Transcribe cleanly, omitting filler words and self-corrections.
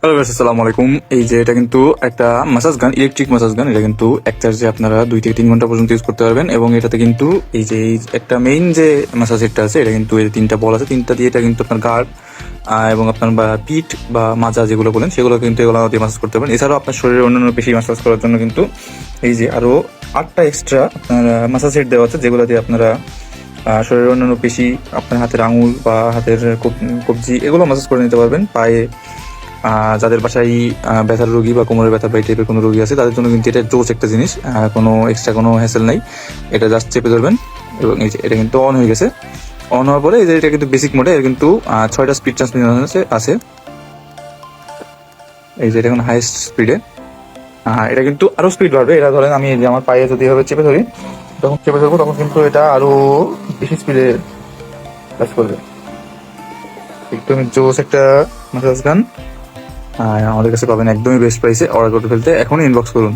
Hello guys, আসসালামু আলাইকুম। এই যে এটা কিন্তু একটা মাসাজ গান, ইলেকট্রিক মাসাজ গান। এটা কিন্তু এক চার্জে আপনারা 2 থেকে 3 ঘন্টা পর্যন্ত ইউজ করতে পারবেন। এবং এটাতে কিন্তু এই একটা মেইন যে মাসাজ সেটটা আছে, এটা কিন্তু এই 3টা বল আছে, 3টা দিয়ে এটা কিন্তু আপনার গার্ড এবং আপনার বা পিঠ বা মাজা যেগুলো বলেন সেগুলো কিন্তু এগুলো দিয়ে মাসাজ করতে পারবেন। এছাড়াও আপনার শরীরের অন্যান্য পেশি মাসাজ করার জন্য কিন্তু এই যে আরো 8টা এক্সট্রা আপনার মাসাজ সেট দেওয়া আছে, যেগুলো দিয়ে আপনারা শরীরের অন্যান্য পেশি, আপনার হাতের আঙুল বা হাতের কবজি এগুলো মাসাজ করে নিতে পারবেন। পায়ে যাদের বাসায় ব্যথার রোগী বা কোমরের ব্যথা বা এই টাইপের কোনো রোগী আছে তাদের জন্য কিন্তু এটা জোস একটা জিনিস। কোনো এক্সট্রা কোনো হ্যাসেল নাই। এটা জাস্ট চেপে ধরবেন এবং এই যে এটা কিন্তু অন হয়ে গেছে। অন হওয়ার পরে এই যে এটা কিন্তু বেসিক মোডে, এর কিন্তু 6টা স্পিড ট্রান্সমিশন আছে। এই যে এটা এখন হাইস্ট স্পিডে। এটা কিন্তু আরো স্পিড বাড়বে। এটা ধরেন আমি এই যে আমার পায়ে যদি এভাবে চেপে ধরি, যখন চেপে ধরবো তখন কিন্তু এটা আরো বেশি স্পিডে কাজ করবে। একদমই জোস একটা মাসাজ গান আমাদের কাছে পাবেন একদমই বেস্ট প্রাইসে। অর্ডার করতে ফেলতে এখনই ইনবক্স করুন।